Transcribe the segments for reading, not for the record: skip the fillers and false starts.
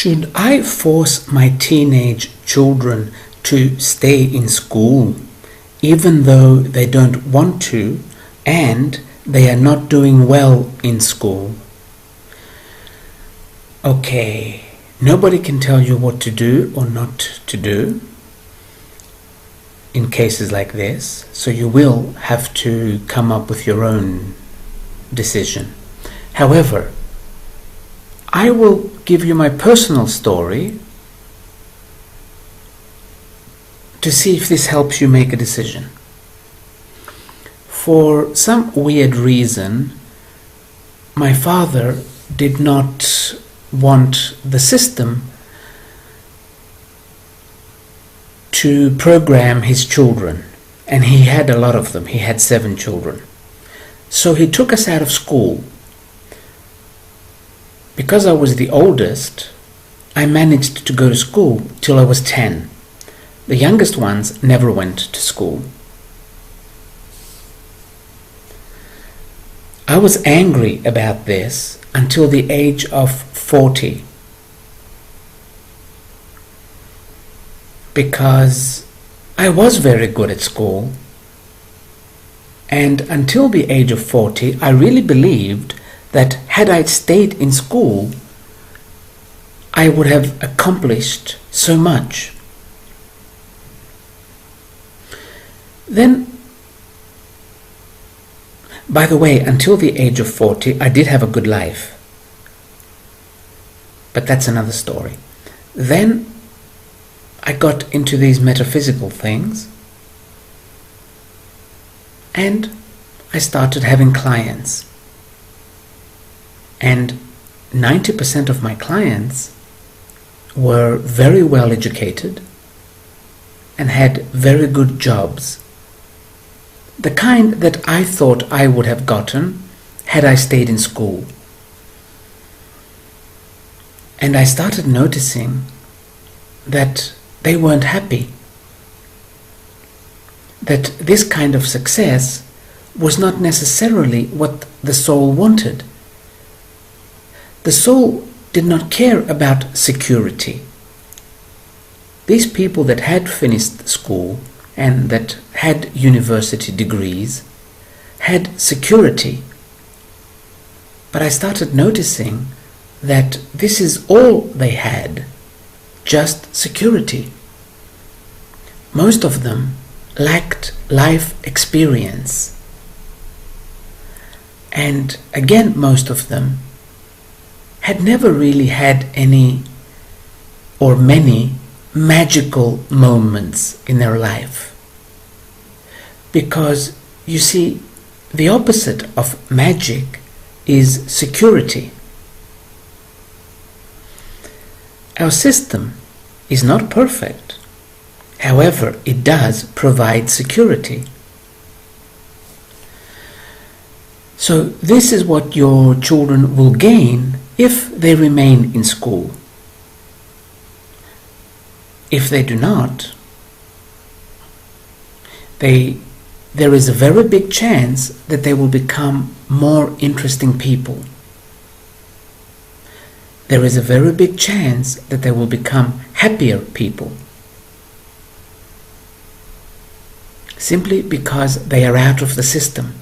Should I force my teenage children to stay in school even though they don't want to and they are not doing well in school? Okay, nobody can tell you what to do or not to do in cases like this, so you will have to come up with your own decision. However, I will give you my personal story to see if this helps you make a decision. For some weird reason, my father did not want the system to program his children, and he had a lot of them. He had 7 children. So he took us out of school. Because I was the oldest, I managed to go to school till I was 10. The youngest ones never went to school. I was angry about this until the age of 40, because I was very good at school, and until the age of 40 I really believed that had I stayed in school, I would have accomplished so much. Then, by the way, until the age of 40, I did have a good life. But that's another story. Then I got into these metaphysical things, and I started having clients. And 90% of my clients were very well educated and had very good jobs. The kind that I thought I would have gotten had I stayed in school. And I started noticing that they weren't happy. That this kind of success was not necessarily what the soul wanted. The soul did not care about security. These people that had finished school and that had university degrees had security. But I started noticing that this is all they had, just security. Most of them lacked life experience. And again, most of them had never really had any or many magical moments in their life. Because, you see, the opposite of magic is security. Our system is not perfect. However, it does provide security. So this is what your children will gain if they remain in school. If they do not, there is a very big chance that they will become more interesting people. There is a very big chance that they will become happier people. Simply because they are out of the system.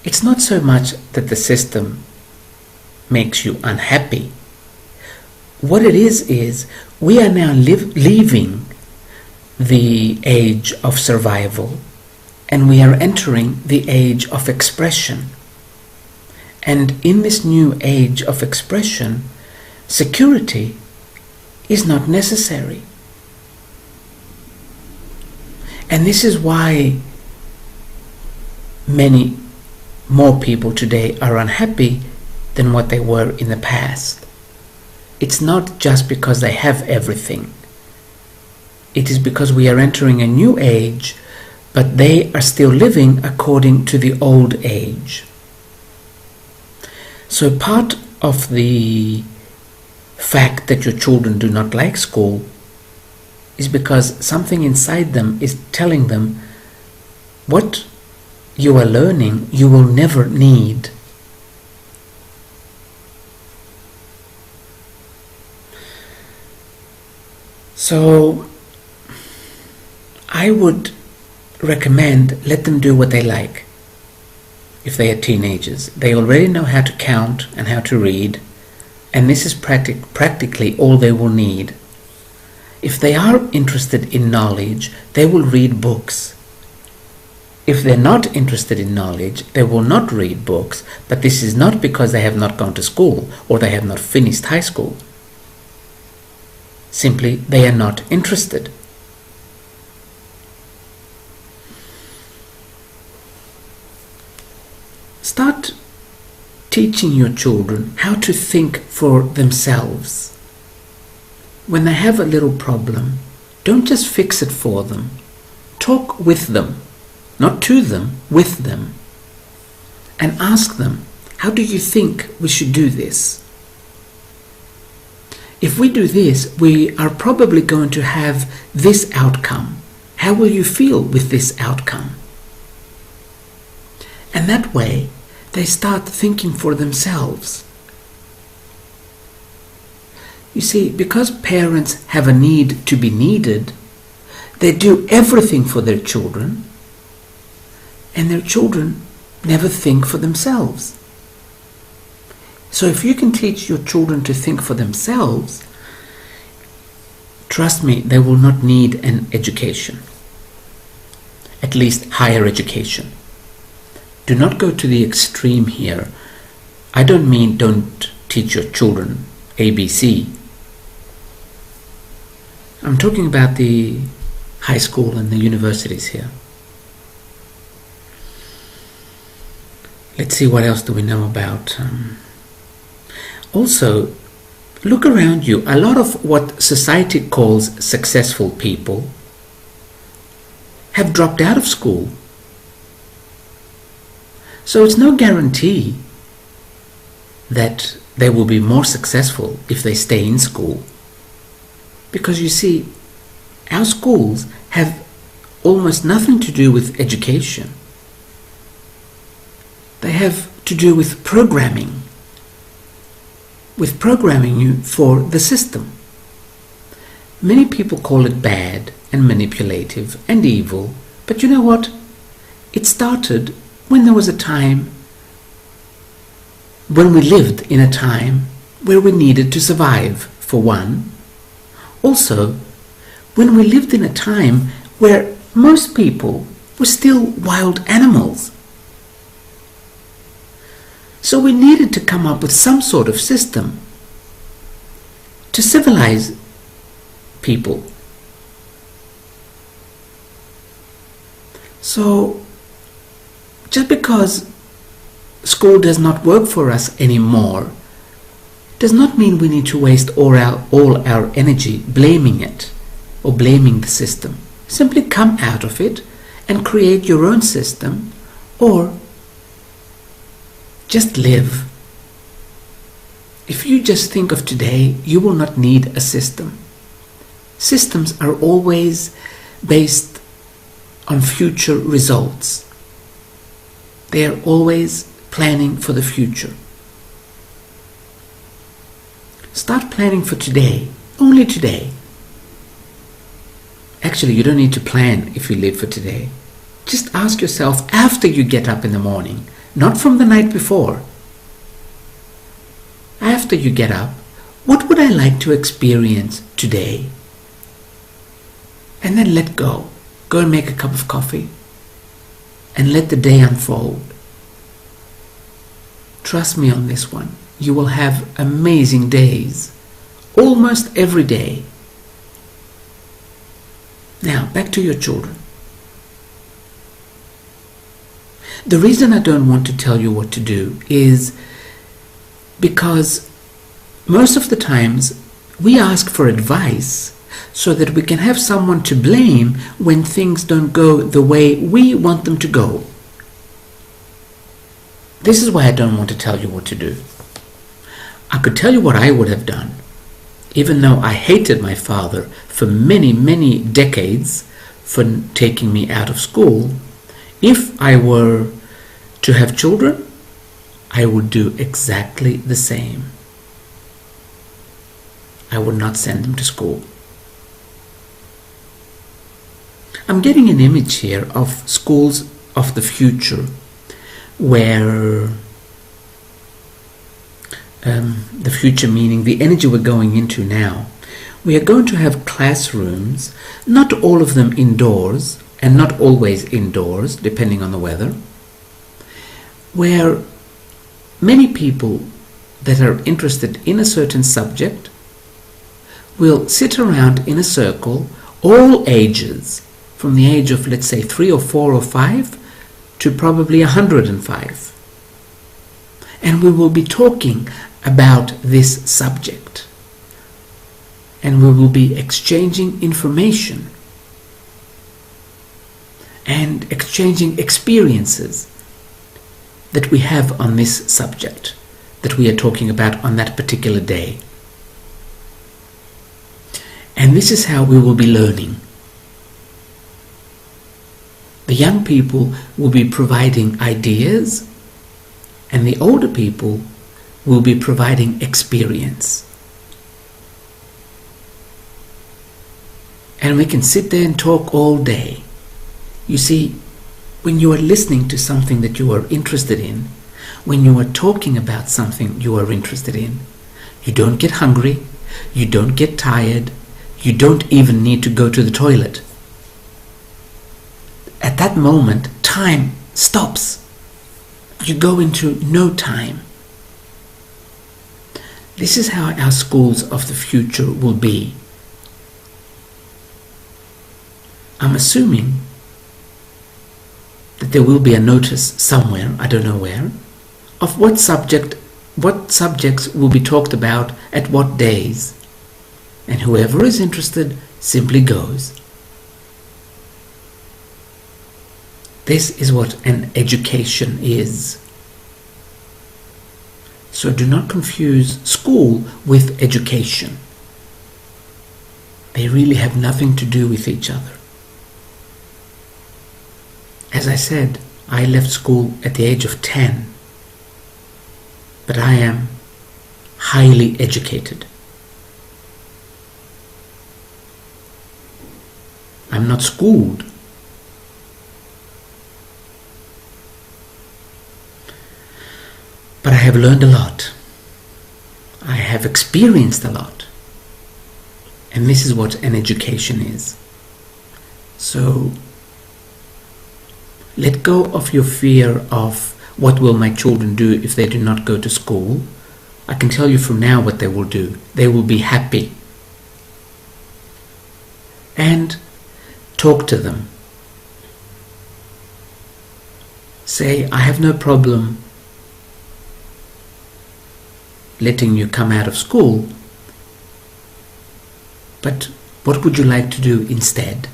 It's not so much that the system makes you unhappy. What it is we are now leaving the age of survival and we are entering the age of expression. And in this new age of expression, security is not necessary. And this is why many more people today are unhappy than what they were in the past. It's not just because they have everything. It is because we are entering a new age, but they are still living according to the old age. So part of the fact that your children do not like school is because something inside them is telling them what you are learning you will never need. So I would recommend let them do what they like. If they are teenagers, they already know how to count and how to read, and this is practically all they will need. If they are interested in knowledge, they will read books. If they're not interested in knowledge, they will not read books, but this is not because they have not gone to school or they have not finished high school. Simply, they are not interested. Start teaching your children how to think for themselves. When they have a little problem, don't just fix it for them. Talk with them, not to them, with them. And ask them, how do you think we should do this? If we do this, we are probably going to have this outcome. How will you feel with this outcome? And that way, they start thinking for themselves. You see, because parents have a need to be needed, they do everything for their children, and their children never think for themselves. So if you can teach your children to think for themselves, trust me, they will not need an education, at least higher education. Do not go to the extreme here. I don't mean don't teach your children ABC. I'm talking about the high school and the universities here. Let's see, what else do we know about? Also, look around you. A lot of what society calls successful people have dropped out of school. So it's no guarantee that they will be more successful if they stay in school. Because you see, our schools have almost nothing to do with education. They have to do with programming you for the system. Many people call it bad and manipulative and evil, but you know what? It started when there was a time when we lived in a time where we needed to survive, for one. Also, when we lived in a time where most people were still wild animals. So we needed to come up with some sort of system to civilize people. So, just because school does not work for us anymore does not mean we need to waste all our energy blaming it or blaming the system. Simply come out of it and create your own system, or just live. If you just think of today, you will not need a system. Systems are always based on future results. They are always planning for the future. Start planning for today, only today. Actually, you don't need to plan if you live for today. Just ask yourself after you get up in the morning, not from the night before. After you get up, what would I like to experience today? And then let go. Go and make a cup of coffee and let the day unfold. Trust me on this one. You will have amazing days, almost every day. Now, back to your children. The reason I don't want to tell you what to do is because most of the times we ask for advice so that we can have someone to blame when things don't go the way we want them to go. This is why I don't want to tell you what to do. I could tell you what I would have done, even though I hated my father for many, many decades for taking me out of school. If I were to have children, I would do exactly the same. I would not send them to school. I'm getting an image here of schools of the future where the future meaning the energy we're going into now. We are going to have classrooms, not all of them indoors and not always indoors, depending on the weather, where many people that are interested in a certain subject will sit around in a circle, all ages, from the age of, let's say, 3 or 4 or 5 to probably 105. And we will be talking about this subject. And we will be exchanging information and exchanging experiences that we have on this subject that we are talking about on that particular day. And this is how we will be learning. The young people will be providing ideas, and the older people will be providing experience. And we can sit there and talk all day. You see, when you are listening to something that you are interested in, when you are talking about something you are interested in, you don't get hungry, you don't get tired, you don't even need to go to the toilet. At that moment, time stops. You go into no time. This is how our schools of the future will be. I'm assuming that there will be a notice somewhere, I don't know where, of what subjects will be talked about at what days. And whoever is interested simply goes. This is what an education is. So do not confuse school with education. They really have nothing to do with each other. As I said, I left school at the age of 10, but I am highly educated. I'm not schooled. But I have learned a lot. I have experienced a lot. And this is what an education is. So let go of your fear of what will my children do if they do not go to school. I can tell you from now what they will do. They will be happy. And talk to them. Say, I have no problem letting you come out of school, but what would you like to do instead?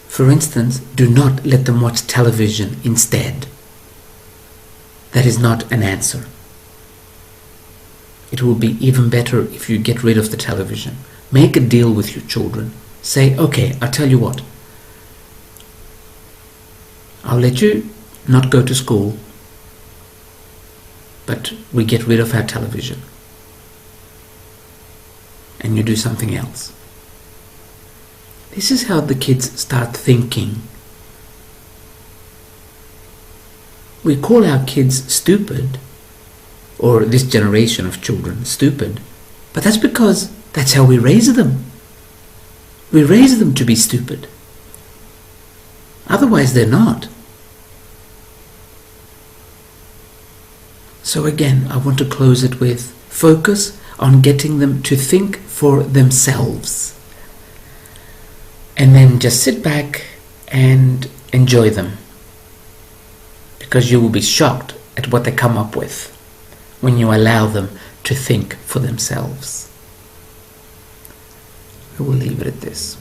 For instance, do not let them watch television instead. That is not an answer. It will be even better if you get rid of the television. Make a deal with your children. Say, okay, I'll tell you what. I'll let you not go to school, but we get rid of our television. And you do something else. This is how the kids start thinking. We call our kids stupid, or this generation of children stupid, but that's because that's how we raise them. We raise them to be stupid. Otherwise they're not. So again, I want to close it with focus on getting them to think for themselves. And then just sit back and enjoy them. Because you will be shocked at what they come up with when you allow them to think for themselves. I will leave it at this.